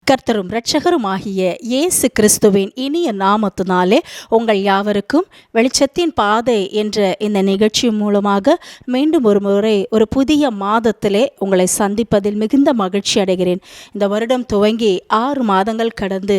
கர்த்தரும் இரட்சகருமாகிய இயேசு கிறிஸ்துவின் இனிய நாமத்தினாலே உங்கள் யாவருக்கும் வெளிச்சத்தின் பாதை என்ற இந்த நிகழ்ச்சி மூலமாக மீண்டும் ஒரு முறை ஒரு புதிய மாதத்திலே உங்களை சந்திப்பதில் மிகுந்த மகிழ்ச்சி அடைகிறேன். இந்த வருடம் துவங்கி 6 மாதங்கள் கடந்து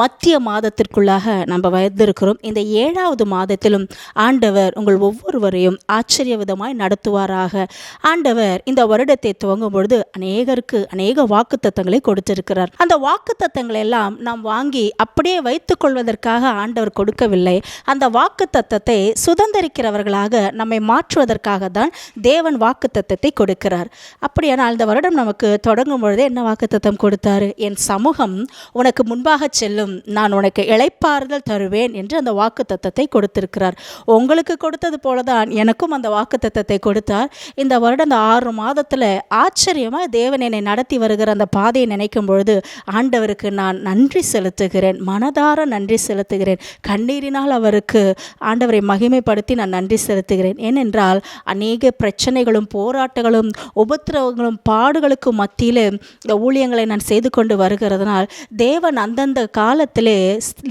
மத்திய மாதத்திற்குள்ளாக நம்ம வந்திருக்கிறோம். இந்த 7வது மாதத்திலும் ஆண்டவர் உங்கள் ஒவ்வொருவரையும் ஆச்சரியவிதமாய் நடத்துவாராக. ஆண்டவர் இந்த வருடத்தை துவங்கும் பொழுது அநேக வாக்குத்தத்தங்களை கொடுத்திருக்கிறார். அந்த வாக்குத்தத்தங்களை எல்லாம் நாம் வாங்கி அப்படியே வைத்துக் கொள்வதற்காக ஆண்டவர் கொடுக்கவில்லை. அந்த வாக்குத்தத்தத்தை சுதந்திரிக்கிறவர்களாக நம்மை மாற்றுவதற்காக தான் தேவன் வாக்குத்தத்தத்தை கொடுக்கிறார். அப்படியானால் இந்த வருடம் நமக்கு தொடங்கும் பொழுதே என்ன வாக்குத்தத்தம் கொடுத்தாரு? என் சமூகம் உனக்கு முன்பாக செல்லும், நான் உனக்கு இளைப்பாறுதல் தருவேன் என்று அந்த வாக்குத்தத்தத்தை கொடுத்திருக்கிறார். உங்களுக்கு கொடுத்தது போலதான் எனக்கும் அந்த வாக்குத்தத்தத்தை கொடுத்தார். இந்த வருடம் அந்த 6 மாதத்தில் ஆச்சரியமாக தேவன் என்னை நடத்தி வருகிற அந்த பாதையை நினைக்கும் பொழுது ஆண்டவருக்கு நான் நன்றி செலுத்துகிறேன், மனதார நன்றி செலுத்துகிறேன். கண்ணீரினால் அவருக்கு ஆண்டவரை மகிமைப்படுத்தி நான் நன்றி செலுத்துகிறேன். ஏனென்றால் அநேக பிரச்சனைகளும் போராட்டங்களும் உபத்திரவங்களும் பாடுகளுக்கு மத்தியில் இந்த ஊழியங்களை நான் செய்து கொண்டு வருகிறதுனால் தேவன் அந்தந்த காலத்திலே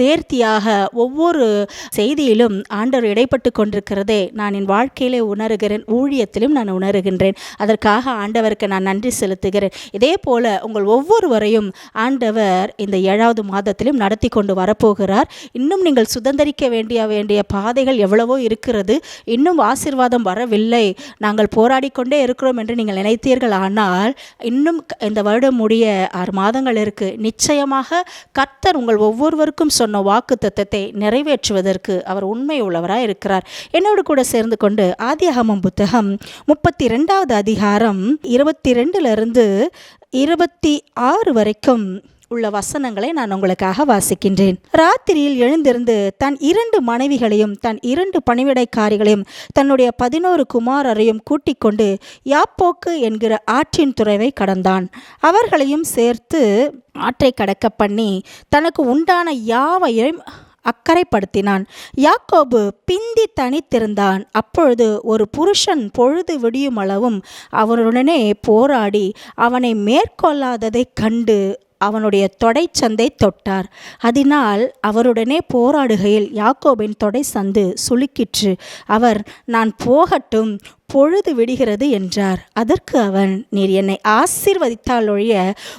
நேர்த்தியாக ஒவ்வொரு செய்தியிலும் ஆண்டவர் இடைப்பட்டு கொண்டிருக்கிறதே நான் என் வாழ்க்கையிலே உணர்கிறேன், ஊழியத்திலும் நான் உணர்கின்றேன். அதற்காக ஆண்டவருக்கு நான் நன்றி செலுத்துகிறேன். இதே போல உங்கள் ஒவ்வொருவரையும் ஆண்டவர் இந்த 7வது மாதத்திலும் நடத்தி கொண்டு வரப்போகிறார். இன்னும் நீங்கள் சுதந்திரிக்க வேண்டிய பாதைகள் எவ்வளவோ இருக்கிறது. இன்னும் ஆசீர்வாதம் வரவில்லை, நாங்கள் போராடி கொண்டே இருக்கிறோம் என்று நீங்கள் நினைத்தீர்கள். ஆனால் இன்னும் இந்த வருடம் முடிய 6 மாதங்கள் இருக்கு. நிச்சயமாக கர்த்தர் உங்கள் ஒவ்வொருவருக்கும் சொன்ன வாக்குத்தத்தத்தை நிறைவேற்றுவதற்கு அவர் உண்மை உள்ளவராய் இருக்கிறார். என்னோடு கூட சேர்ந்து கொண்டு ஆதியாகமம் புத்தகம் 32வது அதிகாரம் 22லிருந்து 26 வரைக்கும் உள்ள வசனங்களை நான் உங்களுக்காக வாசிக்கின்றேன். ராத்திரியில் எழுந்திருந்து தன் 2 மனைவிகளையும் தன் 2 பணிவிடைக்காரிகளையும் தன்னுடைய 11 குமாரரையும் கூட்டிக் கொண்டு யாப்போக்கு என்கிற ஆற்றின் துறைவை கடந்தான். அவர்களையும் சேர்த்து ஆற்றை கடக்க பண்ணி தனக்கு உண்டான யாவையும் அக்கறைப்படுத்தினான். யாக்கோபு பிந்தி தனித்திருந்தான். அப்பொழுது ஒரு புருஷன் பொழுது விடியும் அளவும் அவனுடனே போராடி அவனை மேற்கொள்ளாததை கண்டு அவனுடைய தொடைச்சந்தை தொட்டார். அதனால் அவருடனே போராடுகையில் யாக்கோபின் தொடை சந்து சுளுக்கிற்று. அவர், நான் போகட்டும், பொழுது விடுகிறது என்றார். அதற்கு அவன், நீர் என்னை ஆசீர்வதித்தால் ஒழிய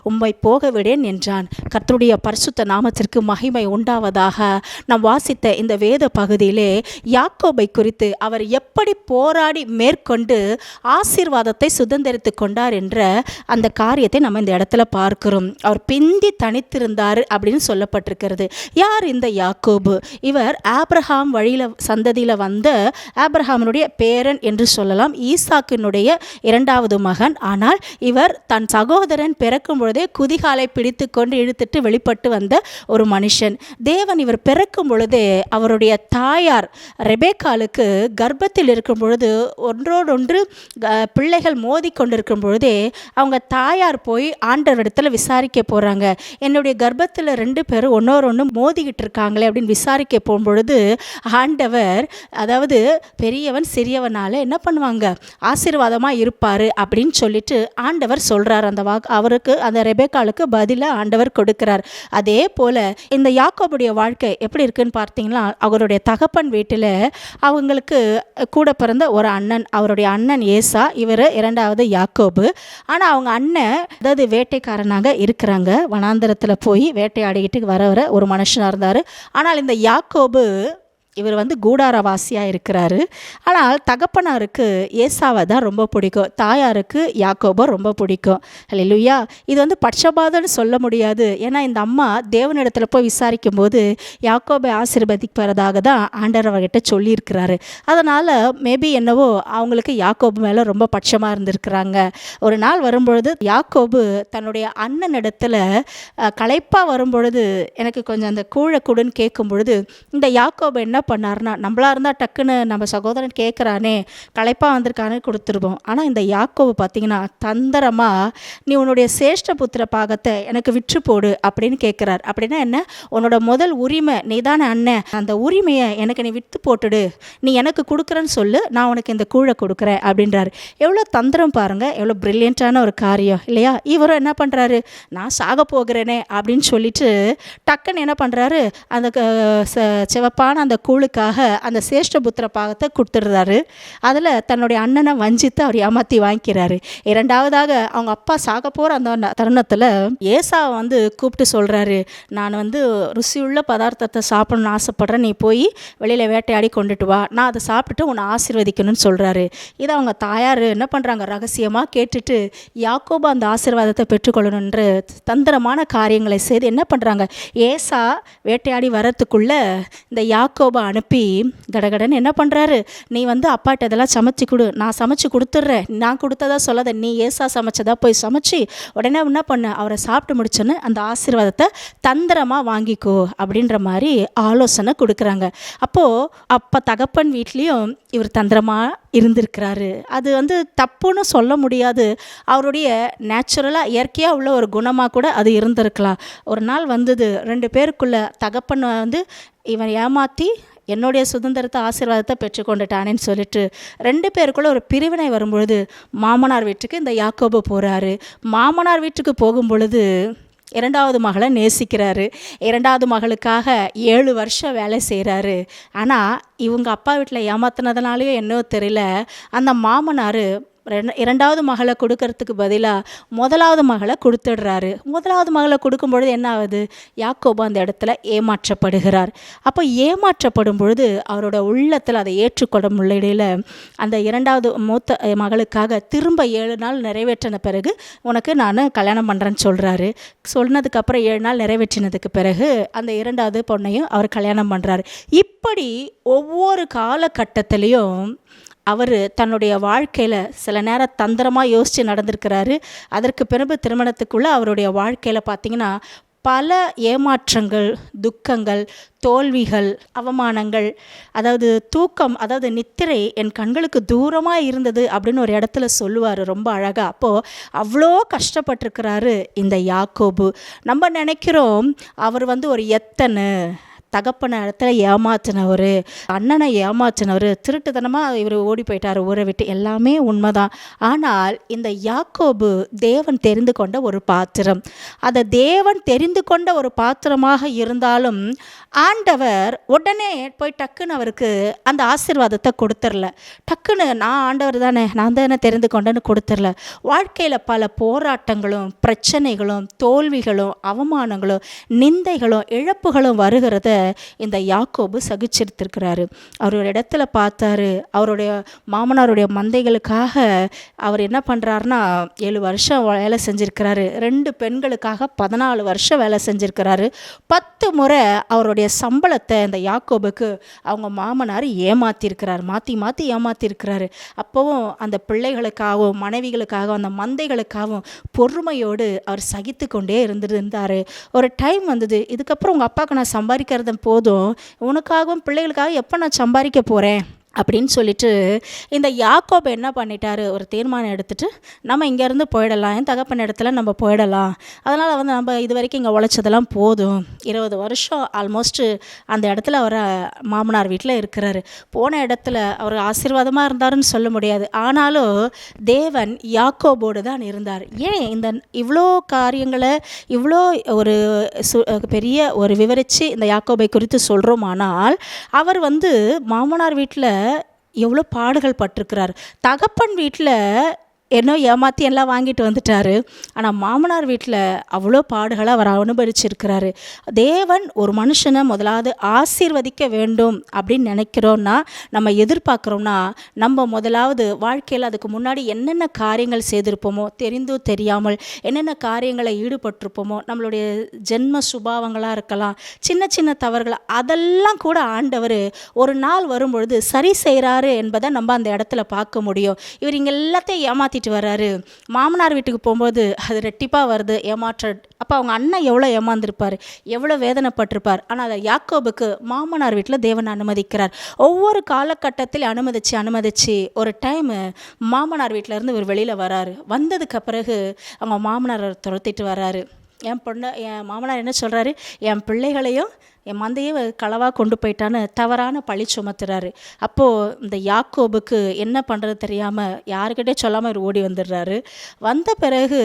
உம்மை போக விடேன் என்றான். கர்த்தருடைய பரிசுத்த நாமத்திற்கு மகிமை உண்டாவதாக. நாம் வாசித்த இந்த வேத பகுதியிலே யாக்கோபை குறித்து அவர் எப்படி போராடி மேற்கொண்டு ஆசீர்வாதத்தை சுதந்திரித்து கொண்டார் என்ற அந்த காரியத்தை நம்ம இந்த இடத்துல பார்க்கிறோம். அவர் பிந்தி தனித்திருந்தார் அப்படின்னு சொல்லப்பட்டிருக்கிறது. யார் இந்த யாக்கோபு? இவர் ஆபிரகாம் வழியில் சந்ததியில் வந்த ஆபிரகாமினுடைய பேரன் என்று சொல்லலாம். ஈசாக்கினுடைய 2வது மகன். ஆனால் இவர் தன் சகோதரன் பிறக்கும் பொழுதே குதிகாலை பிடித்து கொண்டு இழுத்துட்டு வெளிப்பட்டு வந்த ஒரு மனுஷன். தேவன் இவர் பிறக்கும் பொழுதே அவருடைய தாயார் ரெபேக்காலுக்கு கர்ப்பத்தில் இருக்கும் பொழுது ஒன்றோடொன்று பிள்ளைகள் மோதி கொண்டிருக்கும் பொழுதே அவங்க தாயார் போய் ஆண்டவரிடத்தில் விசாரிக்க போகிறாங்க. என்னுடைய கர்ப்பத்தில் 2 பேரும் ஒன்னொரு மோதிக்கிட்டு இருக்காங்களே அப்படின்னு விசாரிக்க போகும்பொழுது ஆண்டவர், அதாவது பெரியவன் சிறியவனால என்ன பண்ணுவாங்க, ஆசீர்வாதமாக இருப்பார் அப்படின்னு சொல்லிட்டு ஆண்டவர் சொல்கிறார். அந்த அவருக்கு அந்த ரெபேக்காலுக்கு பதிலாக ஆண்டவர் கொடுக்கிறார். அதே போல் இந்த யாக்கோபுடைய வாழ்க்கை எப்படி இருக்குன்னு பார்த்தீங்கன்னா, அவருடைய தகப்பன் வீட்டில் அவங்களுக்கு கூட பிறந்த ஒரு அண்ணன், அவருடைய அண்ணன் ஏசா, இவர் 2வது யாக்கோபு. ஆனால் அவங்க அண்ணன் அதாவது வேட்டைக்காரனாக இருக்கிறாங்க. வனாந்தரத்தில் போய் வேட்டையாடிக்கிட்டு வர ஒரு மனுஷனாக இருந்தார். ஆனால் இந்த யாக்கோபு இவர் கூடாரவாசியாக இருக்கிறாரு. ஆனால் தகப்பனாருக்கு ஏசாவை தான் ரொம்ப பிடிக்கும், தாயாருக்கு யாக்கோபை ரொம்ப பிடிக்கும். அல்லேலூயா. இது பட்சபாதம்னு சொல்ல முடியாது. ஏன்னா இந்த அம்மா தேவனிடத்தில் போய் விசாரிக்கும் போது யாக்கோபை ஆசீர்வதிப்பதாக தான் ஆண்டவர் அவர்கிட்ட சொல்லியிருக்கிறாரு. அதனால் மேபி என்னவோ அவங்களுக்கு யாக்கோபு மேலே ரொம்ப பட்சமாக இருந்திருக்கிறாங்க. ஒரு நாள் வரும்பொழுது யாக்கோபு தன்னுடைய அண்ணனிடத்தில் களைப்பாக வரும்பொழுது எனக்கு கொஞ்சம் அந்த கூழை கொடுன்னு கேட்கும் பொழுது இந்த யாக்கோபு என்ன பண்ணார்னா, நம்மளா இருந்தால் டக்குன்னு நம்ம சகோதரன் கேட்குறானே களைப்பாக வந்திருக்கானே கொடுத்துருவோம். ஆனால் இந்த யாக்கோபு பார்த்தீங்கன்னா தந்திரமாக, நீ உன்னுடைய சேஷ்ட புத்திர பாகத்தை எனக்கு விற்று போடு அப்படின்னு கேட்குறார். அப்படின்னா என்ன, உன்னோட முதல் உரிமை, நீ தானே அண்ணன், அந்த உரிமையை எனக்கு நீ விற்று போட்டுடு, நீ எனக்கு கொடுக்குறேன்னு சொல்லு, நான் உனக்கு இந்த கூழை கொடுக்குறேன் அப்படின்றாரு. எவ்வளோ தந்திரம் பாருங்கள், எவ்வளோ ப்ரில்லியண்ட்டான ஒரு காரியம் இல்லையா? இவரும் என்ன பண்ணுறாரு, நான் சாக போகிறேனே அப்படின்னு சொல்லிட்டு டக்குன்னு என்ன பண்ணுறாரு, அந்த சிவப்பான அந்த கூழுக்காக அந்த சேஷ்டபுத்திர பாகத்தை கொடுத்துடுறாரு. அதில் தன்னுடைய அண்ணனை வஞ்சித்து அவர் ஏமாற்றி வாங்கிக்கிறாரு. இரண்டாவதாக அவங்க அப்பா சாக போகிற அந்த தருணத்தில் ஏசாவை வந்து கூப்பிட்டு சொல்கிறாரு, நான் வந்து ருசியுள்ள பதார்த்தத்தை சாப்பிடணும்னு ஆசைப்பட்றேன், நீ போய் வெளியில் வேட்டையாடி கொண்டுட்டு வா, நான் அதை சாப்பிட்டுட்டு உன்னை ஆசீர்வதிக்கணும்னு சொல்கிறாரு. இதை அவங்க தாயார் என்ன பண்ணுறாங்க, ரகசியமாக கேட்டுட்டு யாக்கோபு அந்த ஆசீர்வாதத்தை பெற்றுக்கொள்ளணுன்ற தந்திரமான காரியங்களை செய்து என்ன பண்ணுறாங்க, ஏசா வேட்டையாடி வரத்துக்குள்ளே இந்த யாக்கோபை அனுப்பி கடகடன்னு என்ன பண்ணுறாரு, நீ வந்து அப்பாட்ட இதெல்லாம் சமைச்சு கொடு, நான் சமைச்சு கொடுத்துட்றேன், நான் கொடுத்ததா சொல்லாத, நீ ஏசா சமைச்சதா போய் சமைச்சு உடனே என்ன பண்ண, அவரை சாப்பிட்டு முடிச்சோன்னு அந்த ஆசீர்வாதத்தை தந்திரமாக வாங்கிக்கோ அப்படின்ற மாதிரி ஆலோசனை கொடுக்குறாங்க. அப்போது அப்போ தகப்பன் வீட்லேயும் இவர் தந்திரமாக இருந்திருக்கிறாரு. அது வந்து தப்புன்னு சொல்ல முடியாது, அவருடைய நேச்சுரலாக இயற்கையாக உள்ள ஒரு குணமாக கூட அது இருந்திருக்கலாம். ஒரு நாள் வந்தது, 2 பேருக்குள்ள தகப்பன் வந்து இவன் ஏமாற்றி என்னுடைய சுதந்திரத்தை ஆசீர்வாதத்தை பெற்றுக்கொண்டுட்டானேன்னு சொல்லிட்டு 2 பேருக்குள்ள ஒரு பிரிவினை வரும்பொழுது மாமனார் வீட்டுக்கு இந்த யாக்கோபு போகிறாரு. மாமனார் வீட்டுக்கு போகும் பொழுது 2வது மகளை நேசிக்கிறாரு. 2வது மகளுக்காக 7 வருஷம் வேலை செய்கிறாரு. ஆனால் இவங்க அப்பா வீட்டில் ஏமாத்தினதுனாலேயோ என்னவோ தெரியல, அந்த மாமனார் 2வது மகளை கொடுக்கறதுக்கு பதிலாக 1வது மகளை கொடுத்துடுறாரு. 1வது மகளை கொடுக்கும்பொழுது என்ன ஆகுது, யாக்கோபு அந்த இடத்துல ஏமாற்றப்படுகிறார். அப்போ ஏமாற்றப்படும் பொழுது அவரோட உள்ளத்தில் அதை ஏற்றுக்கொள்ள முடியல. அந்த 2வது மூத்த மகளுக்காக திரும்ப 7 நாள் நிறைவேற்றின பிறகு உனக்கு நான் கல்யாணம் பண்ணுறேன்னு சொல்கிறாரு. சொன்னதுக்கப்புறம் 7 நாள் நிறைவேற்றினதுக்கு பிறகு அந்த 2வது பொண்ணையும் அவர் கல்யாணம் பண்ணுறாரு. இப்படி ஒவ்வொரு காலகட்டத்திலையும் அவர் தன்னுடைய வாழ்க்கையில் சில நேரம் தந்திரமாக யோசித்து நடந்திருக்கிறாரு. அதற்கு பிறகு திருமணத்துக்குள்ளே அவருடைய வாழ்க்கையில் பார்த்திங்கன்னா பல ஏமாற்றங்கள், துக்கங்கள், தோல்விகள், அவமானங்கள், அதாவது தூக்கம், அதாவது நித்திரை என் கண்களுக்கு தூரமாக இருந்தது அப்படின்னு ஒரு இடத்துல சொல்லுவார் ரொம்ப அழகாக. அப்போது அவ்வளோ கஷ்டப்பட்டிருக்கிறாரு இந்த யாக்கோபு. நம்ம நினைக்கிறோம் அவர் வந்து ஒரு எத்தனை தகப்பனை இடத்துல ஏமாற்றினவர், அண்ணனை ஏமாற்றினவர், திருட்டுத்தனமாக இவர் ஓடி போயிட்டார் ஊரை விட்டு, எல்லாமே உண்மைதான். ஆனால் இந்த யாக்கோபு தேவன் தெரிந்து கொண்ட ஒரு பாத்திரம். அதை தேவன் தெரிந்து கொண்ட ஒரு பாத்திரமாக இருந்தாலும் ஆண்டவர் உடனே போய் டக்குன்னு அவருக்கு அந்த ஆசீர்வாதத்தை கொடுத்துடல. டக்குன்னு நான் ஆண்டவர் தானே, நான் தானே தெரிந்து கொண்டேன்னு கொடுத்துடல. வாழ்க்கையில் பல போராட்டங்களும் பிரச்சனைகளும் தோல்விகளும் அவமானங்களும் நிந்தைகளும் இழப்புகளும் வருகிறத இந்த யாக்கோபு சகிச்சிருத்திருக்கிறாரு. அவர் ஒரு இடத்துல பார்த்தாரு, அவருடைய மாமனாருடைய மந்தைகளுக்காக அவர் என்ன பண்ணுறாருனா 7 வருஷம் வேலை செஞ்சுருக்கிறாரு. 2 பெண்களுக்காக 14 வருஷம் வேலை செஞ்சுருக்கிறாரு. 10 முறை அவருடைய சம்பளத்தை இந்த யாக்கோபுக்கு அவங்க மாமனார் ஏமாற்றிருக்கிறார், மாற்றி மாற்றி ஏமாற்றிருக்கிறாரு. அப்போவும் அந்த பிள்ளைகளுக்காகவும் மனைவிகளுக்காகவும் அந்த மந்தைகளுக்காகவும் பொறுமையோடு அவர் சகித்து கொண்டே இருந்திருந்தார். ஒரு டைம் வந்தது, இதுக்கப்புறம் உங்கள் அப்பாவுக்கு நான் சம்பாதிக்கிறது போதும், உனக்காகவும் பிள்ளைகளுக்காக எப்போ நான் சம்பாதிக்க போகிறேன் அப்படின்னு சொல்லிட்டு இந்த யாக்கோபு என்ன பண்ணிட்டாரு, ஒரு தீர்மானம் எடுத்துட்டு நம்ம இங்கேருந்து போயிடலாம், என் தகப்பன் இடத்துல நம்ம போயிடலாம், அதனால் வந்து நம்ம இது வரைக்கும் இங்கே உழைச்சதெல்லாம் போதும். 20 வருஷம் ஆல்மோஸ்ட்டு அந்த இடத்துல அவர் மாமனார் வீட்டில் இருக்கிறாரு. போன இடத்துல அவர் ஆசீர்வாதமாக இருந்தாருன்னு சொல்ல முடியாது, ஆனாலும் தேவன் யாக்கோபோடு தான் இருந்தார். ஏன் இந்த இவ்வளோ காரியங்களை இவ்வளோ ஒரு பெரிய ஒரு விவரித்து இந்த யாக்கோபை குறித்து சொல்கிறோமானால், அவர் வந்து மாமனார் வீட்டில் எவ்வளோ பாடுகள் பட்டிருக்கிறார். தகப்பன் வீட்டில் என்னோ ஏமாற்றி எல்லாம் வாங்கிட்டு வந்துட்டார். ஆனால் மாமனார் வீட்டில் அவ்வளோ பாடுகளை அவர் அனுபவிச்சிருக்கிறாரு. தேவன் ஒரு மனுஷனை முதலாவது ஆசீர்வதிக்க வேண்டும் அப்படின்னு நினைக்கிறோன்னா, நம்ம எதிர்பார்க்குறோம்னா, நம்ம முதலாவது வாழ்க்கையில் அதுக்கு முன்னாடி என்னென்ன காரியங்கள் செய்திருப்போமோ, தெரிந்தோ தெரியாமல் என்னென்ன காரியங்களை ஈடுபட்டிருப்போமோ, நம்மளுடைய ஜென்ம சுபாவங்களாக இருக்கலாம், சின்ன சின்ன தவறுகள், அதெல்லாம் கூட ஆண்டவர் ஒரு நாள் வரும்பொழுது சரி செய்கிறாரு என்பதை நம்ம அந்த இடத்துல பார்க்க முடியும். இவர் இங்கே எல்லாத்தையும் ஏமாற்றி ஏமாற்றிட்டு வர்றாரு. மாமனார் வீட்டுக்கு போகும்போது அது ரெட்டிப்பாக வருது ஏமாற்றம். அப்போ அவங்க அண்ணன் எவ்வளோ ஏமாந்துருப்பார், எவ்வளோ வேதனைப்பட்டிருப்பார். ஆனால் யாக்கோபுக்கு மாமனார் வீட்டில் தேவன் அனுமதிக்கிறார். ஒவ்வொரு காலகட்டத்தில் அனுமதிச்சு ஒரு டைமு மாமனார் வீட்டிலேருந்து ஒரு வெளியில் வராரு. வந்ததுக்கு பிறகு அவங்க மாமனார் துரத்திட்டு வராரு. என் மாமனார் என்ன சொல்கிறாரு, என் பிள்ளைகளையும் என் மந்தையே களவாக கொண்டு போயிட்டான்னு தவறான பழி சுமத்துறாரு. அப்போது இந்த யாக்கோபுக்கு என்ன பண்ணுறது தெரியாமல் யாருக்கிட்டே சொல்லாமல் அவர் ஓடி வந்துடுறாரு. வந்த பிறகு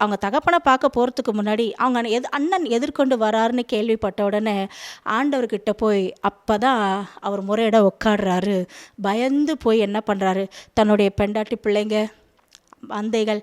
அவங்க தகப்பனை பார்க்க போகிறதுக்கு முன்னாடி அவங்க அண்ணன் எதிர்கொண்டு வராருன்னு கேள்விப்பட்ட உடனே ஆண்டவர்கிட்ட போய் அப்போ தான் அவர் முறையிட உட்காடுறாரு. பயந்து போய் என்ன பண்ணுறாரு, தன்னுடைய பெண்டாட்டி பிள்ளைங்க, மந்தைகள்,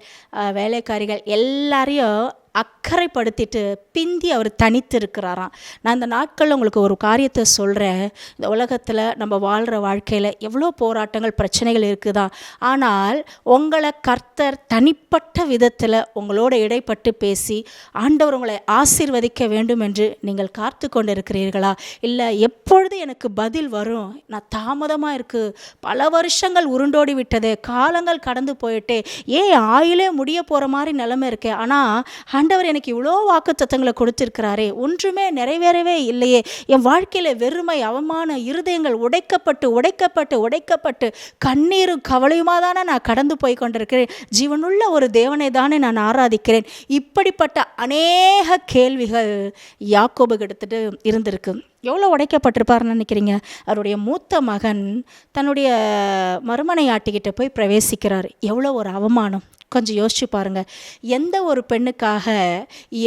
வேலைக்காரிகள் எல்லாரையும் அக்கறைப்படுத்திட்டு பிந்தி அவர் தனித்து இருக்கிறாராம். நான் இந்த நாட்களில் உங்களுக்கு ஒரு காரியத்தை சொல்கிறேன். இந்த உலகத்தில் நம்ம வாழ்கிற வாழ்க்கையில் எவ்வளோ போராட்டங்கள், பிரச்சனைகள் இருக்குதா. ஆனால் உங்களை கர்த்தர் தனிப்பட்ட விதத்தில் உங்களோட இடைப்பட்டு பேசி ஆண்டவர் உங்களை ஆசீர்வதிக்க வேண்டும் என்று நீங்கள் காத்து கொண்டு இருக்கிறீர்களா? இல்லை எப்பொழுது எனக்கு பதில் வரும், நான் தாமதமாக இருக்குது, பல வருஷங்கள் உருண்டோடி விட்டதே, காலங்கள் கடந்து போயிட்டே, ஏன் ஆயிலே முடிய போகிற மாதிரி நிலைமை இருக்கே, ஆனால் ஆண்டவர் எனக்கு இவ்வளோ வாக்குத்தத்தங்களை கொடுத்திருக்கிறாரே, ஒன்றுமே நிறைவேறவே இல்லையே, என் வாழ்க்கையில் வெறுமை, அவமான, இருதயங்கள் உடைக்கப்பட்டு கண்ணீரும் கவலையுமா தானே நான் கடந்து போய் கொண்டிருக்கிறேன், ஜீவனுள்ள ஒரு தேவனை தானே நான் ஆராதிக்கிறேன். இப்படிப்பட்ட அநேக கேள்விகள் யாக்கோபுக்கு எடுத்துட்டு இருந்திருக்கு. எவ்வளோ உடைக்கப்பட்டிருப்பாருன்னு நினைக்கிறீங்க? அவருடைய மூத்த மகன் தன்னுடைய மறுமனையாட்டிக்கிட்ட போய் பிரவேசிக்கிறார். எவ்வளோ ஒரு அவமானம் கொஞ்சம் யோசிச்சு பாருங்கள். எந்த ஒரு பெண்ணுக்காக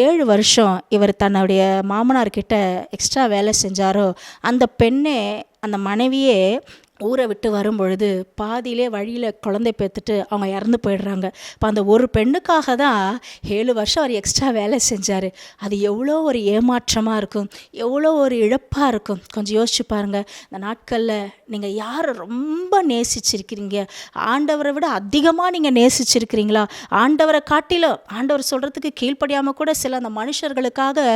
7 வருஷம் இவர் தன்னுடைய மாமனார்கிட்ட எக்ஸ்ட்ரா வேலை செஞ்சாரோ, அந்த பெண்ணே, அந்த மனைவியே ஊரை விட்டு வரும்பொழுது பாதியிலே வழியில் குழந்தை பெற்றுட்டு அவங்க இறந்து போயிடுறாங்க. இப்போ அந்த ஒரு பெண்ணுக்காக தான் 7 வருஷம் அவர் எக்ஸ்ட்ரா வேலை செஞ்சார். அது எவ்வளோ ஒரு ஏமாற்றமாக இருக்கும், எவ்வளோ ஒரு இழப்பாக இருக்கும். கொஞ்சம் யோசிச்சு பாருங்கள். இந்த நாட்களில் நீங்கள் யாரை ரொம்ப நேசிச்சிருக்கிறீங்க? ஆண்டவரை விட அதிகமாக நீங்கள் நேசிச்சிருக்கிறீங்களா? ஆண்டவரை காட்டிலும் ஆண்டவர் சொல்கிறதுக்கு கீழ்ப்படியாமல் கூட சில அந்த மனுஷர்களுக்காக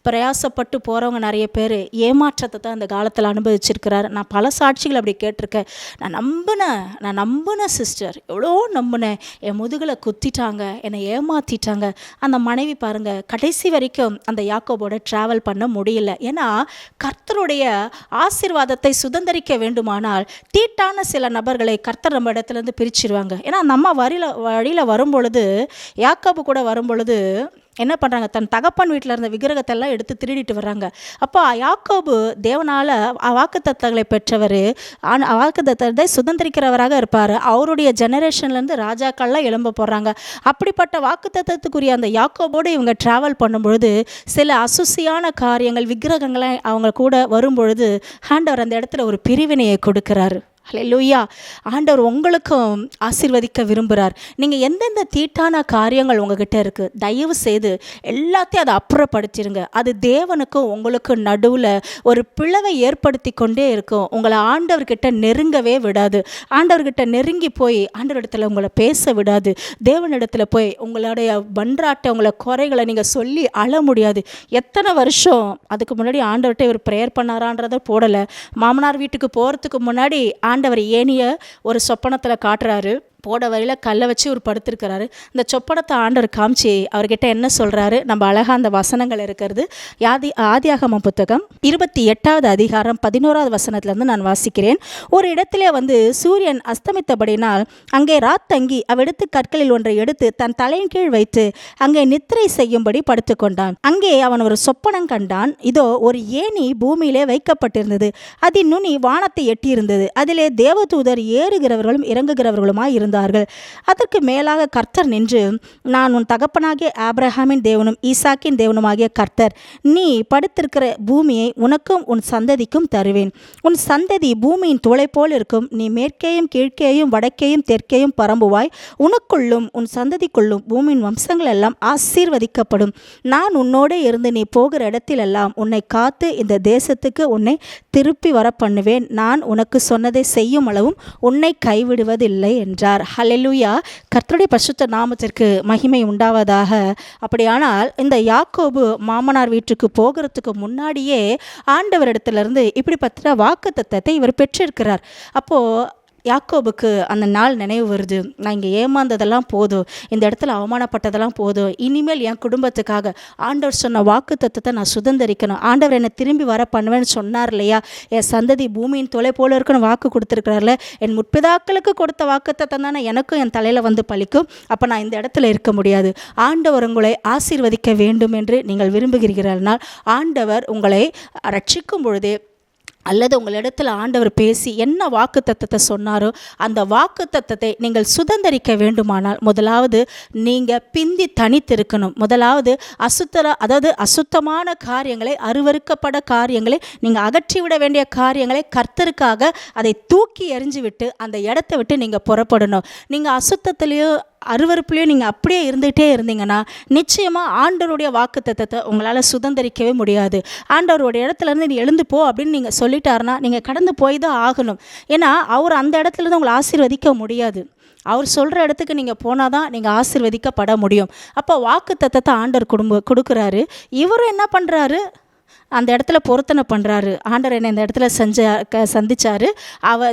பிரயாசப்பட்டு போகிறவங்க நிறைய பேர் ஏமாற்றத்தை தான் இந்த காலத்தில் அனுபவிச்சிருக்கிறார். நான் பல சாட்சிகள் அப்படி கேட்டிருக்கேன். நான் நம்பினேன் சிஸ்டர், எவ்வளோ நம்பினேன், என் முதுகில் குத்திட்டாங்க, என்னை ஏமாற்றிட்டாங்க. அந்த மனைவி பாருங்கள், கடைசி வரைக்கும் அந்த யாக்கோபோட ட்ராவல் பண்ண முடியல. ஏன்னா கர்த்தருடைய ஆசீர்வாதத்தை சுதந்திரிக்க வேண்டுமானால் தீட்டான சில நபர்களை கர்த்தர் நம்ம இடத்துலேருந்து பிரிச்சிருவாங்க. ஏன்னா நம்ம வழியில் வரும்பொழுது, யாக்கோபு கூட வரும்பொழுது என்ன பண்ணுறாங்க, தன் தகப்பன் வீட்டில் இருந்த விக்கிரகத்தெல்லாம் எடுத்து திருடிட்டு வர்றாங்க. அப்போ யாக்கோபு தேவனால் வாக்குத்தத்தங்களை பெற்றவர், வாக்குத்தத்தத்தை சுதந்திரிக்கிறவராக இருப்பார். அவருடைய ஜெனரேஷன்லேருந்து ராஜாக்கள்லாம் எழும்ப போகிறாங்க. அப்படிப்பட்ட வாக்குத்தத்தத்துக்குரிய அந்த யாக்கோபோடு இவங்க ட்ராவல் பண்ணும்பொழுது சில அசுசியான காரியங்கள், விக்கிரகங்களை அவங்க கூட வரும்பொழுது ஆண்டவர் அந்த இடத்துல ஒரு பிரிவினையை கொடுக்கிறாரு. ஹல்லேலூயா. ஆண்டவர் உங்களுக்கும் ஆசீர்வதிக்க விரும்புகிறார். நீங்கள் எந்தெந்த தீட்டான காரியங்கள் உங்ககிட்ட இருக்குது, தயவு செய்து எல்லாத்தையும் அதை அப்புறப்படுத்திடுங்க. அது தேவனுக்கும் உங்களுக்கும் நடுவில் ஒரு பிளவை ஏற்படுத்தி கொண்டே இருக்கும். உங்களை ஆண்டவர்கிட்ட நெருங்கவே விடாது. ஆண்டவர்கிட்ட நெருங்கி போய் ஆண்டவரிடத்தில் உங்களை பேச விடாது. தேவனிடத்தில் போய் உங்களுடைய பன்றாட்டை, உங்களை குறைகளை நீங்கள் சொல்லி அழ முடியாது. எத்தனை வருஷம் அதுக்கு முன்னாடி ஆண்டவர்கிட்ட இவர் ப்ரேயர் பண்ணாரான்றதை போடலை. மாமனார் வீட்டுக்கு போகிறதுக்கு முன்னாடி ஆண்டவர் ஏனிய ஒரு சொப்பனத்தில் காட்டுறாரு. போட வரையில் கல்லை வச்சு ஒரு படுத்திருக்கிறாரு. இந்த சொப்பனத்தை ஆண்டவர் காமிச்சு அவர்கிட்ட என்ன சொல்கிறாரு, நம்ம அழகாக அந்த வசனங்கள் இருக்கிறது. ஆதியாகமம் புத்தகம் 28வது அதிகாரம் 11வது வசனத்திலேருந்து நான் வாசிக்கிறேன். ஒரு இடத்துல சூரியன் அஸ்தமித்தபடினால் அங்கே ராத்தங்கி அவ்விடத்து கற்களில் ஒன்றை எடுத்து தன் தலையின் கீழ் வைத்து அங்கே நித்திரை செய்யும்படி படுத்து கொண்டான். அங்கே அவன் ஒரு சொப்பனம் கண்டான். இதோ ஒரு ஏணி பூமியிலே வைக்கப்பட்டிருந்தது. அதின் நுனி வானத்தை எட்டியிருந்தது. அதிலே தேவதூதர் ஏறுகிறவர்களும் இறங்குகிறவர்களுமாய் இருந்தார்கள். அதற்கு மேலாக கர்த்தர் நின்று, நான் உன் தகப்பனாகிய ஆபிரகாமின் தேவனும் ஈசாக்கின் தேவனுமாகிய கர்த்தர், நீ படுத்திருக்கிற பூமியை உனக்கும் உன் சந்ததிக்கும் தருவேன். உன் சந்ததி பூமியின் துளை போல் இருக்கும். நீ மேற்கேயும் கீழ்க்கேயும் வடக்கேயும் தெற்கேயும் பரம்புவாய். உனக்குள்ளும் உன் சந்ததிக்குள்ளும் பூமியின் வம்சங்கள் எல்லாம் ஆசீர்வதிக்கப்படும். நான் உன்னோட இருந்து நீ போகிற இடத்திலெல்லாம் உன்னை காத்து இந்த தேசத்துக்கு உன்னை திருப்பி வர பண்ணுவேன். நான் உனக்கு சொன்னதை செய்யும் அளவும் உன்னை கைவிடுவதில்லை என்றார். ஹல்லேலூயா. கர்த்தருடைய பரிசுத்த நாமத்திற்கு மகிமை உண்டாவதாக. அப்படியானால் இந்த யாக்கோபு மாமனார் வீட்டுக்கு போகிறதுக்கு முன்னாடியே ஆண்டவரிடத்திலிருந்து இப்படிப்பட்ட வாக்குத்தத்தத்தை இவர் பெற்றிருக்கிறார். அப்போது யாக்கோபுக்கு அந்த நாள் நினைவு வருது. நான் இங்கே ஏமாந்ததெல்லாம் போதும், இந்த இடத்துல அவமானப்பட்டதெல்லாம் போதும், இனிமேல் என் குடும்பத்துக்காக ஆண்டவர் சொன்ன வாக்கு தத்தத்தை நான் சுதந்திரிக்கணும். ஆண்டவர் என்னை திரும்பி வர பண்ணுவேன்னு சொன்னார் இல்லையா, என் சந்ததி பூமியின் தொலை போல இருக்குன்னு வாக்கு கொடுத்துருக்கிறார்ல, என் முற்பிதாக்களுக்கு கொடுத்த வாக்கு தத்தம் தானே எனக்கும் என் தலையில் வந்து பலிக்கும். அப்போ நான் இந்த இடத்துல இருக்க முடியாது. ஆண்டவர் உங்களை ஆசீர்வதிக்க வேண்டும் என்று நீங்கள் விரும்புகிறீர்கள்னால், ஆண்டவர் உங்களை ரட்சிக்கும் பொழுதே அல்லது உங்களிடத்தில் ஆண்டவர் பேசி என்ன வாக்கு தத்தத்தை சொன்னாரோ அந்த வாக்கு தத்தத்தை நீங்கள் சுதந்திரிக்க வேண்டுமானால் முதலாவது நீங்கள் பிந்தி தனித்திருக்கணும். முதலாவது அதாவது அசுத்தமான காரியங்களை, அருவருக்கப்பட காரியங்களை, நீங்கள் அகற்றிவிட வேண்டிய காரியங்களை கர்த்தருக்காக அதை தூக்கி எறிஞ்சு விட்டு அந்த இடத்த விட்டு நீங்கள் புறப்படணும். நீங்கள் அசுத்தத்திலேயோ அருவருப்புலையும் நீங்கள் அப்படியே இருந்துகிட்டே இருந்தீங்கன்னா நிச்சயமாக ஆண்டவருடைய வாக்கு தத்தத்தை உங்களால் சுதந்திரிக்கவே முடியாது. ஆண்டவருடைய இடத்துலேருந்து நீ எழுந்து போ அப்படின்னு நீங்கள் சொல்லிட்டாருன்னா நீங்கள் கடந்து போய் தான் ஆகணும். ஏன்னா அவர் அந்த இடத்துலேருந்து உங்களை ஆசீர்வதிக்க முடியாது. அவர் சொல்கிற இடத்துக்கு நீங்கள் போனால் தான் நீங்கள் ஆசீர்வதிக்கப்பட முடியும். அப்போ வாக்கு தத்தத்தை ஆண்டவர் கொடுக்குறாரு. இவரும் என்ன பண்ணுறாரு, அந்த இடத்துல பொருத்தனை பண்ணுறாரு. ஆண்டவர் என்னை இந்த இடத்துல சந்திச்சார்.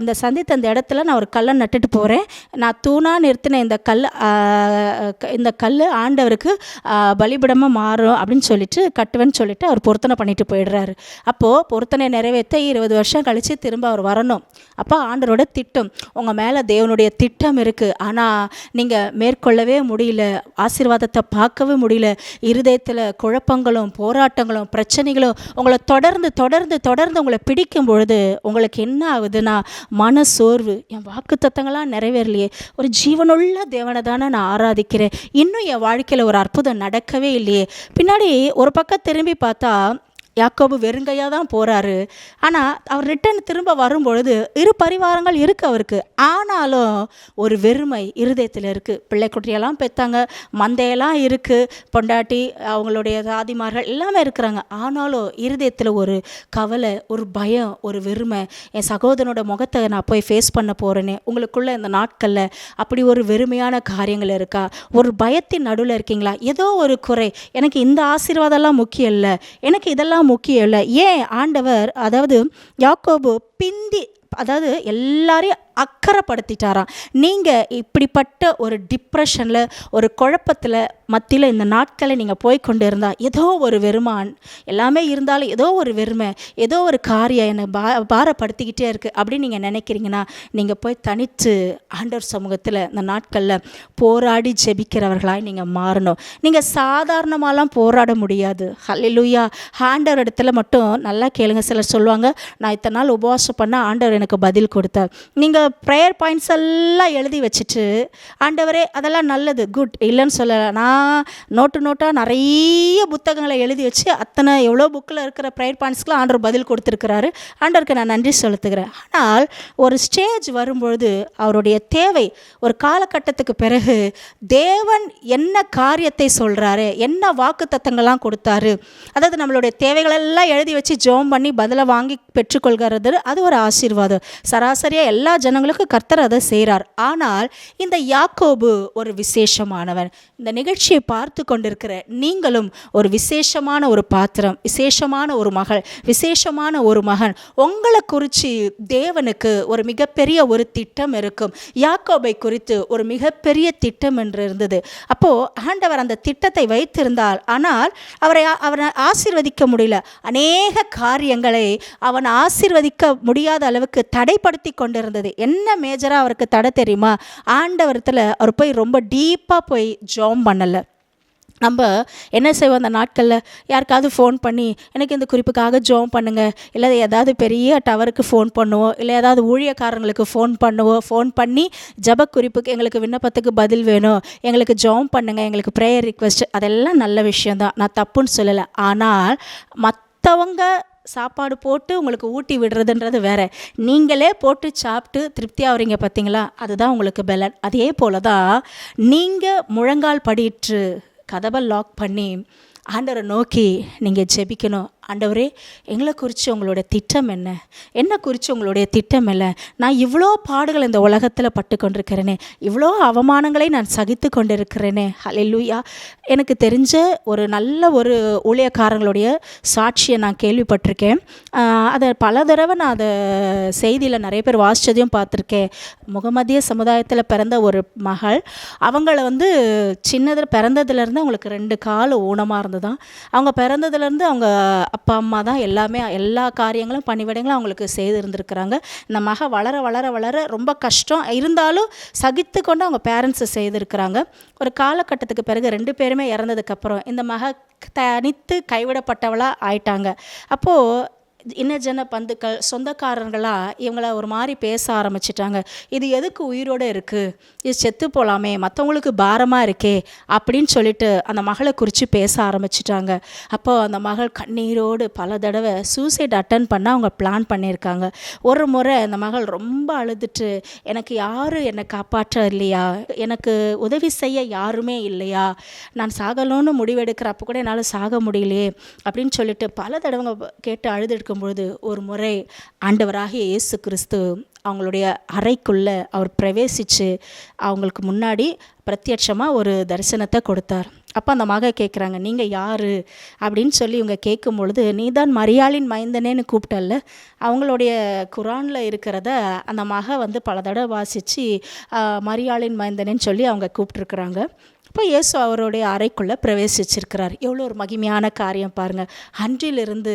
இந்த சந்தித்த அந்த இடத்துல நான் ஒரு கல்லை நட்டுட்டு போகிறேன், நான் தூணாக நிறுத்தின இந்த கல் ஆண்டவருக்கு பலிபிடமாக மாறும் அப்படின்னு சொல்லிட்டு கட்டுவேன்னு சொல்லிட்டு அவர் பொருத்தனை பண்ணிட்டு போயிடுறாரு. அப்போது பொருத்தனை நிறைவேற்ற 20 வருஷம் கழித்து திரும்ப அவர் வரணும். அப்போ ஆண்டவரோட திட்டம், உங்கள் மேலே தேவனுடைய திட்டம் இருக்குது, ஆனால் நீங்கள் மேற்கொள்ளவே முடியல, ஆசீர்வாதத்தை பார்க்கவே முடியல, இருதயத்தில் குழப்பங்களும் போராட்டங்களும் பிரச்சனைகளும் உங்களை தொடர்ந்து தொடர்ந்து தொடர்ந்து உங்களை பிடிக்கும் பொழுது உங்களுக்கு என்ன ஆகுதுன்னா மன சோர்வு. என் வாக்கு தத்தங்களாம் நிறைவேறலையே, ஒரு ஜீவனுள்ள தேவனை தானே நான் ஆராதிக்கிறேன், இன்னும் என் வாழ்க்கையில் ஒரு அற்புதம் நடக்கவே இல்லையே. பின்னாடி ஒரு பக்கம் திரும்பி பார்த்தா யாக்கோபு வெறுங்கையாக தான் போகிறாரு. ஆனால் அவர் ரிட்டன் திரும்ப வரும்பொழுது 2 பரிவாரங்கள் இருக்குது அவருக்கு. ஆனாலும் ஒரு வெறுமை இருதயத்தில் இருக்குது. பிள்ளைக்குட்டியெல்லாம் பெற்றாங்க, மந்தையெல்லாம் இருக்குது, பொண்டாட்டி அவங்களுடைய தாதிமார்கள் எல்லாமே இருக்கிறாங்க. ஆனாலும் இருதயத்தில் ஒரு கவலை, ஒரு பயம், ஒரு வெறுமை. என் சகோதரனோட முகத்தை நான் போய் ஃபேஸ் பண்ண போகிறேனே. உங்களுக்குள்ளே இந்த நாட்களில் அப்படி ஒரு வெறுமையான காரியங்கள் இருக்கா? ஒரு பயத்தின் நடுவில் இருக்கீங்களா? ஏதோ ஒரு குறை, எனக்கு இந்த ஆசீர்வாதம்லாம் முக்கியம் இல்லை, எனக்கு இதெல்லாம் முக்கியம் இல்லை. ஏன் ஆண்டவர், அதாவது யாக்கோபு அதாவது எல்லாரையும் அக்கறைப்படுத்திட்டாராம். நீங்கள் இப்படிப்பட்ட ஒரு டிப்ரெஷனில், ஒரு குழப்பத்தில் மத்தியில் இந்த நாட்களை நீங்கள் போய் கொண்டு இருந்தால் ஏதோ ஒரு வெறுமான், எல்லாமே இருந்தாலும் ஏதோ ஒரு வெறுமை, ஏதோ ஒரு காரியம் என்னை பாரப்படுத்திக்கிட்டே இருக்குது அப்படின்னு நீங்கள் நினைக்கிறீங்கன்னா நீங்கள் போய் தனித்து ஆண்டவர் சமூகத்தில் இந்த நாட்களில் போராடி ஜெபிக்கிறவர்களாய் நீங்கள் மாறணும். நீங்கள் சாதாரணமாலாம் போராட முடியாது. ஹல்லேலூயா. ஆண்டவர் இடத்துல மட்டும் நல்லா கேளுங்க. சிலர் சொல்லுவாங்க, நான் இத்தனை நாள் உபவாசம் பண்ண ஆண்டவர் எனக்கு பதில் கொடுத்தார். நீங்கள் ப்ரேயர் பாயிண்ட்ஸ் எல்லாம் எழுதி வச்சுட்டு ஆண்டவரே அதெல்லாம் நல்லது, குட், இல்லைன்னு சொல்லலை. நான் நோட்டாக நிறைய புத்தகங்களை எழுதி வச்சு அத்தனை எவ்வளோ புக்கில் இருக்கிற ப்ரேயர் பாயிண்ட்ஸ்க்குலாம் ஆண்டவர் பதில் கொடுத்துருக்கிறாரு. ஆண்டவருக்கு நான் நன்றி செலுத்துகிறேன். ஆனால் ஒரு ஸ்டேஜ் வரும்பொழுது அவருடைய தேவை, ஒரு காலகட்டத்துக்கு பிறகு தேவன் என்ன காரியத்தை சொல்கிறாரு, என்ன வாக்கு தத்தங்கள்லாம் கொடுத்தாரு, அதாவது நம்மளுடைய தேவைகளெல்லாம் எழுதி வச்சு ஜெபம் பண்ணி பதிலை வாங்கி பெற்றுக்கொள்கிறது, அது ஒரு ஆசீர்வாதம். சராசரியாக எல்லா ஜனங்களுக்கும் கர்த்தர் அதை செய்கிறார். ஆனால் இந்த யாக்கோபு ஒரு விசேஷமானவன். இந்த நிகழ்ச்சியை பார்த்து கொண்டிருக்கிற நீங்களும் ஒரு விசேஷமான ஒரு பாத்திரம், விசேஷமான ஒரு மகள், விசேஷமான ஒரு மகன். உங்களை குறித்து தேவனுக்கு ஒரு மிகப்பெரிய ஒரு திட்டம் இருக்கும். யாக்கோபை குறித்து ஒரு மிகப்பெரிய திட்டம் என்று இருந்தது. அப்போது ஆண்டவர் அந்த திட்டத்தை வைத்திருந்தால், ஆனால் அவரை ஆசீர்வதிக்க முடியல. அநேக காரியங்களை அவன் ஆசீர்வதிக்க முடியாத அளவுக்கு தடைப்படுத்தி கொண்டிருந்தது. என்ன மேஜராக அவருக்கு தடை தெரியுமா? ஆண்டவரத்தில் அவர் போய் ரொம்ப டீப்பாக போய் ஜாம் பண்ணலை. நம்ம என்ன செய்வோம் அந்த நாட்களில், யாருக்காவது ஃபோன் பண்ணி எனக்கு இந்த குறிப்புக்காக ஜெபம் பண்ணுங்கள், இல்லை ஏதாவது பெரிய டவருக்கு ஃபோன் பண்ணுவோம், இல்லை ஏதாவது ஊழியக்காரங்களுக்கு ஃபோன் பண்ணுவோம். ஃபோன் பண்ணி ஜெப குறிப்புக்கு, எங்களுக்கு விண்ணப்பத்துக்கு பதில் வேணும், எங்களுக்கு ஜெபம் பண்ணுங்கள், எங்களுக்கு ப்ரேயர் ரிக்வெஸ்ட், அதெல்லாம் நல்ல விஷயந்தான், நான் தப்புன்னு சொல்லலை. ஆனால் மற்றவங்க சாப்பாடு போட்டு உங்களுக்கு ஊட்டி விடுறதுன்றது வேறு. நீங்களே போட்டு சாப்பிட்டு திருப்தி ஆகுறீங்க பார்த்தீங்களா, அதுதான் உங்களுக்கு பலன். அதே போல் தான் நீங்கள் முழங்கால் படிட்டு கதவை லாக் பண்ணி ஆண்டவரை நோக்கி நீங்கள் ஜெபிக்கணும். ஆண்டவரே, எங்களை குறித்து உங்களுடைய திட்டம் என்ன? என்னை குறித்து உங்களுடைய திட்டம் என்ன? நான் இவ்வளோ பாடுகள் இந்த உலகத்தில் பட்டு கொண்டிருக்கிறேனே, இவ்வளோ அவமானங்களை நான் சகித்து கொண்டிருக்கிறேனே. ஹல்லேலூயா. எனக்கு தெரிஞ்ச ஒரு நல்ல ஒரு ஊழியக்காரங்களுடைய சாட்சியை நான் கேள்விப்பட்டிருக்கேன். அதை பல தடவை நான் அதை செய்தியில் நிறைய பேர் வாசித்ததையும் பார்த்துருக்கேன். முகமதிய சமுதாயத்தில் பிறந்த ஒரு மகள், அவங்கள சின்னதில் பிறந்ததுலேருந்து அவங்களுக்கு 2 கால் ஊனமாக இருந்ததுதான். அவங்க பிறந்ததுலேருந்து அவங்க அப்பா அம்மா தான் எல்லாமே, எல்லா காரியங்களும் பணிவிடைகளும் அவங்களுக்கு செய்து இருந்திருக்கிறாங்க. இந்த மக வளர வளர வளர ரொம்ப கஷ்டம் இருந்தாலும் சகித்து கொண்டு அவங்க பேரண்ட்ஸை செய்திருக்கிறாங்க. ஒரு காலகட்டத்துக்கு பிறகு 2 பேருமே இறந்ததுக்கப்புறம் இந்த மக தனித்து கைவிடப்பட்டவளாக ஆயிட்டாங்க. அப்போது இன்னஜன பந்துக்கள், சொந்தக்காரர்களாக இவங்கள ஒரு மாதிரி பேச ஆரம்பிச்சிட்டாங்க. இது எதுக்கு உயிரோடு இருக்குது, இது செத்து போகலாமே, மற்றவங்களுக்கு பாரமாக இருக்கே அப்படின்னு சொல்லிட்டு அந்த மகளை குறித்து பேச ஆரம்பிச்சிட்டாங்க. அப்போது அந்த மகள் கண்ணீரோடு பல தடவை சூசைட் அட்டன் பண்ண அவங்க பிளான் பண்ணியிருக்காங்க. ஒரு முறை அந்த மகள் ரொம்ப அழுதுட்டு, எனக்கு யாரும் என்னை காப்பாற்ற இல்லையா, எனக்கு உதவி செய்ய யாருமே இல்லையா, நான் சாகணும்னு முடிவெடுக்கிறப்ப கூட என்னால் சாக முடியலையே அப்படின்னு சொல்லிட்டு பல தடவை கேட்டு அழுது பொழுது ஒரு முறை ஆண்டவராகிய இயேசு கிறிஸ்து அவங்களுடைய அறைக்குள்ளே அவர் பிரவேசித்து அவங்களுக்கு முன்னாடி பிரத்யட்சமாக ஒரு தரிசனத்தை கொடுத்தார். அப்போ அந்த மக கேட்குறாங்க, நீங்கள் யார் அப்படின்னு சொல்லி இவங்க கேட்கும் பொழுது, நீ தான் மரியாளின் மைந்தனேன்னு கூப்பிட்டல்ல. அவங்களுடைய குரானில் இருக்கிறத அந்த மக பல தடவை வாசித்து மரியாளின் மைந்தனேன்னு சொல்லி அவங்க கூப்பிட்ருக்குறாங்க. இப்போ இயேசு அவருடைய அறைக்குள்ளே பிரவேசிச்சிருக்கிறார். எவ்வளோ ஒரு மகிமையான காரியம் பாருங்கள். அன்றிலிருந்து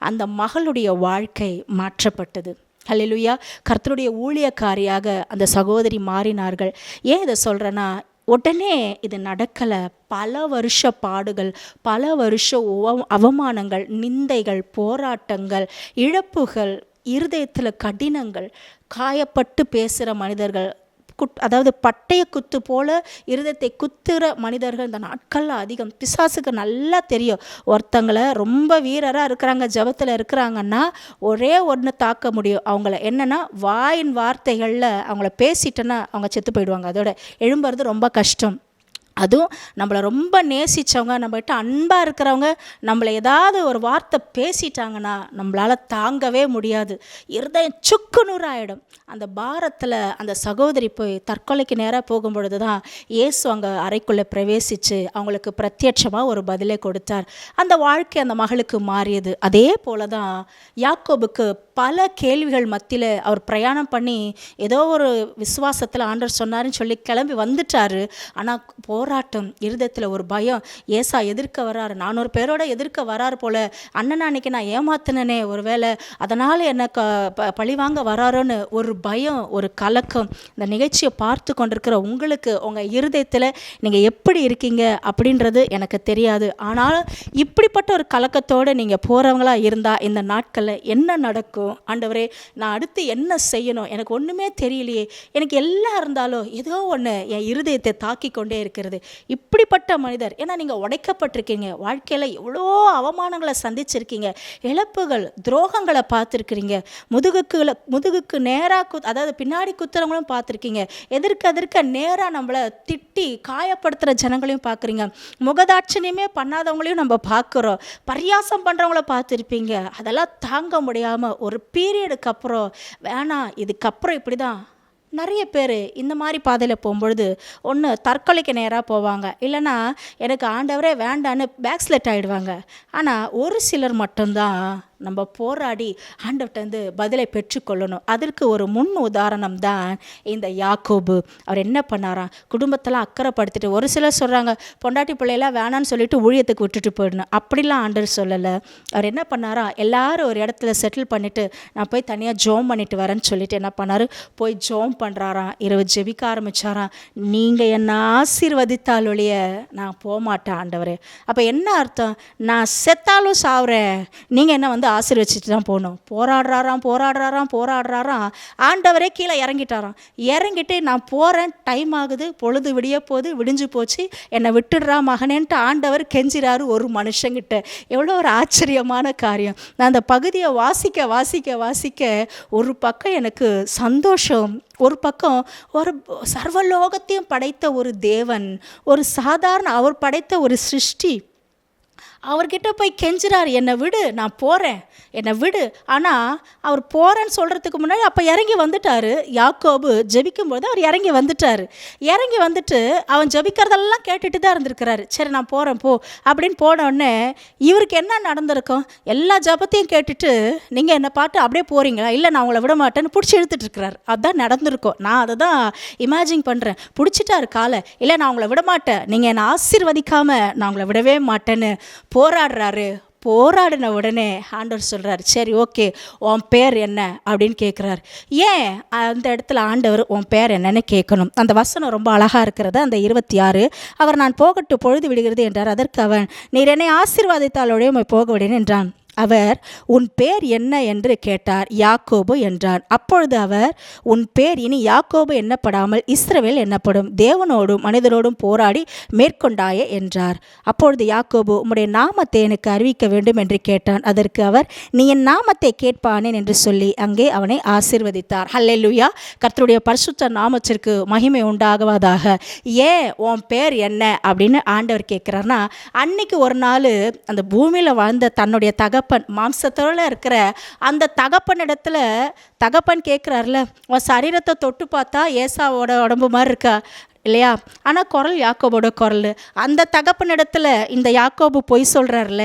அந்த மகளுடைய வாழ்க்கை மாற்றப்பட்டது. ஹல்லேலூயா. கர்த்தருடைய ஊழியக்காரியாக அந்த சகோதரி மாறினார்கள். ஏன் இதை சொல்கிறேன்னா, உடனே இது நடக்கலை. பல வருஷ பாடுகள், பல வருஷ அவமானங்கள், நிந்தைகள், போராட்டங்கள், இழப்புகள், இருதயத்தில் கடினங்கள், காயப்பட்டு பேசுகிற மனிதர்கள், அதாவது பட்டய குத்து போல இருதயத்தை குத்துற மனிதர்கள் இந்த நாட்களில் அதிகம். பிசாசுக்கு நல்லா தெரியும், ஒருத்தங்களை ரொம்ப வீரராக இருக்கிறாங்க, ஜபத்தில் இருக்கிறாங்கன்னா ஒரே ஒன்று தாக்க முடியும் அவங்கள. என்னென்னா, வாயின் வார்த்தைகளில் அவங்கள பேசிட்டேன்னா அவங்க செத்து போயிடுவாங்க. அதோட எழும்புறது ரொம்ப கஷ்டம். அதுவும் நம்மளை ரொம்ப நேசித்தவங்க, நம்மகிட்ட அன்பாக இருக்கிறவங்க நம்மளை ஏதாவது ஒரு வார்த்தை பேசிட்டாங்கன்னா நம்மளால் தாங்கவே முடியாது. இருதயம் சுக்குநூறு ஆகிடும். அந்த பாரத்தில் அந்த சகோதரி போய் தற்கொலைக்கு நேராக போகும்பொழுது தான் இயேசு அங்கே அறைக்குள்ளே பிரவேசித்து அவங்களுக்கு பிரத்யட்சமாக ஒரு பதிலை கொடுத்தார். அந்த வாழ்க்கை அந்த மகளுக்கு மாறியது. அதே போல தான் யாக்கோபுக்கு பல கேள்விகள் மத்தியில் அவர் பிரயாணம் பண்ணி ஏதோ ஒரு விசுவாசத்தில் ஆண்டவர் சொன்னாருன்னு சொல்லி கிளம்பி வந்துட்டார். ஆனால் போராட்டம், இருதயத்தில் ஒரு பயம். ஏசா எதிர்க்க வராரு, 400 பேரோட எதிர்க்க வராரு போல், அண்ணன் அன்னைக்கு நான் ஏமாத்தினனே ஒரு வேளை அதனால் என்ன பழிவாங்க வராரோன்னு ஒரு பயம், ஒரு கலக்கம். இந்த நிகழ்ச்சியை பார்த்து கொண்டிருக்கிற உங்களுக்கு உங்கள் இருதயத்தில் நீங்கள் எப்படி இருக்கீங்க அப்படின்றது எனக்கு தெரியாது. ஆனால் இப்படிப்பட்ட ஒரு கலக்கத்தோடு நீங்கள் போகிறவங்களா இருந்தால் இந்த நாட்களில் என்ன நடக்கும்? ஆண்டவரே, நான் அடுத்து என்ன செய்யணும், எனக்கு ஒன்றுமே தெரியலையே, எனக்கு எல்லாம் இருந்தாலும் ஏதோ ஒன்று என் இருதயத்தை தாக்கி கொண்டே இருக்கிறது. இப்படிப்பட்ட மனிதர், ஏன்னா நீங்கள் உடைக்கப்பட்டிருக்கீங்க, வாழ்க்கையில் எவ்வளோ அவமானங்களை சந்திச்சிருக்கீங்க, இழப்புகள், துரோகங்களை பார்த்துருக்கிறீங்க, முதுகுக்கு நேராக அதாவது பின்னாடி குத்துறவங்களும் பார்த்துருக்கீங்க, எதிர்க்க நேராக நம்மளை திட்டி காயப்படுத்துகிற ஜனங்களையும் பார்க்குறீங்க, முகதாட்சணியமே பண்ணாதவங்களையும் நம்ம பார்க்குறோம், பரியாசம் பண்ணுறவங்கள பார்த்துருப்பீங்க. அதெல்லாம் தாங்க முடியாமல் ஒரு பீரியடுக்கு அப்புறம் வேணாம், இதுக்கப்புறம் இப்படி தான். நிறைய பேர் இந்த மாதிரி பாதையில் போகும்பொழுது ஒன்று தற்கொலைக்கு நேராக போவாங்க, இல்லைனா எனக்கு ஆண்டவரே வேண்டான்னு பேக்ஸ்லெட் ஆகிடுவாங்க. ஆனால் ஒரு சிலர் மட்டும்தான் நம்ம போராடி ஆண்டவர்கிட்ட பதிலை பெற்றுக்கொள்ளணும். அதற்கு ஒரு முன் உதாரணம் தான் இந்த யாக்கோபு. அவர் என்ன பண்ணாராம், குடும்பத்தெல்லாம் அக்கறைப்படுத்திட்டு, ஒரு சிலர் சொல்கிறாங்க பொண்டாட்டி பிள்ளையெல்லாம் வேணான்னு சொல்லிட்டு ஊழியத்துக்கு விட்டுட்டு போயிடணும், அப்படிலாம் ஆண்டவர் சொல்லலை. அவர் என்ன பண்ணாரா, எல்லாரும் ஒரு இடத்துல செட்டில் பண்ணிவிட்டு நான் போய் தனியாக ஜோம் பண்ணிட்டு வரேன்னு சொல்லிட்டு என்ன பண்ணார், போய் ஜோம் பண்ணுறாராம். இரவு ஜெபிக்க ஆரம்பித்தாராம். நீங்கள் என்ன ஆசீர்வதித்தால் ஒழிய நான் போகமாட்டேன் ஆண்டவரே. அப்போ என்ன அர்த்தம், நான் செத்தாலும் சாவுறேன், நீங்கள் என்ன ஆசீர்வச்சிட்டு தான் போகணும். போராடுறாராம். ஆண்டவரே கீழே இறங்கிட்டு நான் போகிறேன், டைம் ஆகுது, பொழுது விடிய போது, விடிஞ்சு போச்சு, என்னை விட்டுடுறா மகனேன்ட்டு ஆண்டவர் கெஞ்சிறாரு ஒரு மனுஷங்கிட்ட. எவ்வளோ ஒரு ஆச்சரியமான காரியம். நான் அந்த பகுதியை வாசிக்க ஒரு பக்கம் எனக்கு சந்தோஷம், ஒரு பக்கம் ஒரு சர்வலோகத்தையும் படைத்த ஒரு தேவன், ஒரு சாதாரண அவர் படைத்த ஒரு சிருஷ்டி, அவர்கிட்ட போய் கெஞ்சுறாரு, என்னை விடு, நான் போகிறேன், என்னை விடு. ஆனால் அவர் போகிறேன்னு சொல்கிறதுக்கு முன்னாடி அப்போ இறங்கி வந்துட்டார். யாக்கோபு ஜெபிக்கும்போது அவர் இறங்கி வந்துட்டார். இறங்கி வந்துட்டு அவன் ஜெபிக்கிறதெல்லாம் கேட்டுட்டு தான் இருந்திருக்கிறாரு. சரி நான் போகிறேன் போ அப்படின்னு போனோடனே இவருக்கு என்ன நடந்திருக்கும்? எல்லா ஜபத்தையும் கேட்டுட்டு நீங்கள் என்னை பார்த்து அப்படியே போகிறீங்களா, இல்லை நான் உங்களை விட மாட்டேன்னு பிடிச்சி இழுத்துட்டு இருக்கிறார். அதுதான் நடந்திருக்கும். நான் அதை தான் இமேஜின் பண்ணுறேன். பிடிச்சிட்டாரு காலை, இல்லை நான் உங்களை விட மாட்டேன், நீங்கள் என்னை ஆசீர்வதிக்காமல் நான் உங்களை விடவே மாட்டேன்னு போராடுறாரு. போராடின உடனே ஆண்டவர் சொல்கிறார், சரி ஓகே, உன் பேர் என்ன அப்படின்னு கேட்குறாரு. ஏன் அந்த இடத்துல ஆண்டவர் உன் பேர் என்னன்னு கேட்கணும்? அந்த வசனம் ரொம்ப அழகாக இருக்கிறது. அந்த 26, அவர் நான் போகட்டும், பொழுது விடுகிறது என்றார். அதற்கு அவன், நீர் என்னை ஆசீர்வாதித்தாலோடே உம்மை போக விடேன் என்றான். அவர், உன் பேர் என்ன என்று கேட்டார். யாக்கோபு என்றான். அப்பொழுது அவர், உன் பேர் இனி யாக்கோபு எண்ணப்படாமல் இஸ்ரவேல் எண்ணப்படும், தேவனோடும் மனிதரோடும் போராடி மேற்கொண்டாயே என்றார். அப்பொழுது யாக்கோபு, உம்முடைய நாமத்தை எனக்கு அறிவிக்க வேண்டும் என்று கேட்டான். அதற்கு அவர், நீ என் நாமத்தை கேட்பானேன் என்று சொல்லி அங்கே அவனை ஆசீர்வதித்தார். ஹல்லேலூயா. கர்த்தருடைய பரிசுத்த நாமத்திற்கு மகிமை உண்டாகுவதாக. ஏன் உன் பேர் என்ன அப்படின்னு ஆண்டவர் கேட்குறாருன்னா, அன்னைக்கு ஒரு நாள் அந்த பூமியில் வாழ்ந்த தன்னுடைய தகப்பன், மாம்சத்தோடு இருக்கிற அந்த தகப்பனிடத்துல தகப்பன் கேட்குறாருல, உன் சரீரத்தை தொட்டு பார்த்தா ஏசாவோட உடம்பு மாதிரி இருக்கா இல்லையா, ஆனால் குரல் யாக்கோபோட குரல். அந்த தகப்பனிடத்தில் இந்த யாக்கோபு பொய் சொல்கிறார்ல.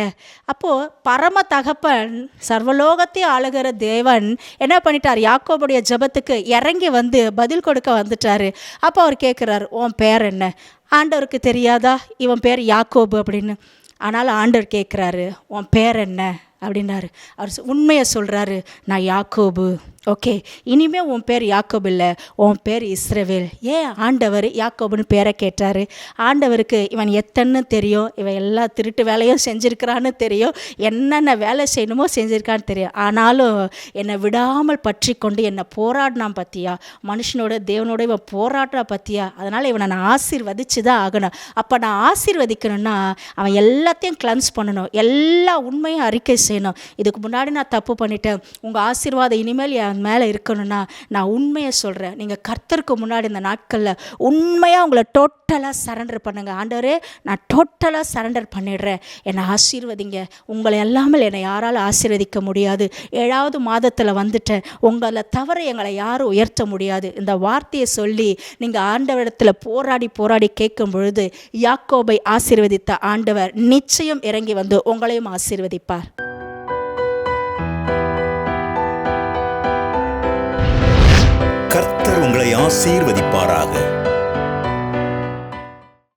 அப்போது பரம தகப்பன், சர்வலோகத்தை ஆளுகிற தேவன் என்ன பண்ணிட்டார்? யாக்கோபுடைய ஜெபத்துக்கு இறங்கி வந்து பதில் கொடுக்க வந்துட்டார். அப்போ அவர் கேட்குறாரு, உன் பேர் என்ன? ஆண்டவருக்கு தெரியாதா இவன் பேர் யாக்கோபு அப்படின்னு? ஆனால் ஆண்டவர் கேட்குறாரு, உன் பேர் என்ன அப்படின்னாரு. அவர் உண்மையை சொல்கிறாரு, நான் யாக்கோபு. ஓகே, இனிமேல் உன் பேர் யாக்கோபு இல்லை, உன் பேர் இஸ்ரவேல். ஏன் ஆண்டவர் யாக்கோபுன்னு பேரை கேட்டார்? ஆண்டவருக்கு இவன் எத்தனை தெரியும், இவன் எல்லா திருட்டு வேலையும் செஞ்சுருக்கிறான்னு தெரியும், என்னென்ன வேலை செய்யணுமோ செஞ்சுருக்கான்னு தெரியும். ஆனாலும் என்னை விடாமல் பற்றி கொண்டு என்னை போராடினான் பற்றியா, மனுஷனோட தேவனோட இவன் போராடுறா பற்றியா, அதனால் இவனை நான் ஆசீர்வதிச்சு தான் ஆகணும். அப்போ நான் ஆசீர்வதிக்கணும்னா அவன் எல்லாத்தையும் கிளன்ஸ் பண்ணணும், எல்லா உண்மையும் அறிக்கை செய்யணும். இதுக்கு முன்னாடி நான் தப்பு பண்ணிட்டேன், உங்கள் ஆசீர்வாதம் இனிமேல் என் மேலே இருக்கணும்னா நான் உண்மையை சொல்கிறேன். நீங்கள் கர்த்தருக்கு முன்னாடி இந்த நாட்களில் உண்மையாக உங்களை டோட்டலாக சரண்டர் பண்ணுங்கள். ஆண்டவரே, நான் டோட்டலாக சரண்டர் பண்ணிடுறேன், என்னை ஆசீர்வதிங்க, உங்களை எல்லாமல் என்னை யாரால் ஆசீர்வதிக்க முடியாது, 7வது மாதத்தில் வந்துட்டேன், உங்களை தவிர எங்களை யாரும் உயர்த்த முடியாது. இந்த வார்த்தையை சொல்லி நீங்கள் ஆண்டவரிடத்தில் போராடி போராடி கேட்கும் பொழுது யாக்கோபை ஆசீர்வதித்த ஆண்டவர் நிச்சயம் இறங்கி வந்து உங்களையும் ஆசீர்வதிப்பார். கர்த்தர் உங்களை ஆசீர்வதிப்பாராக.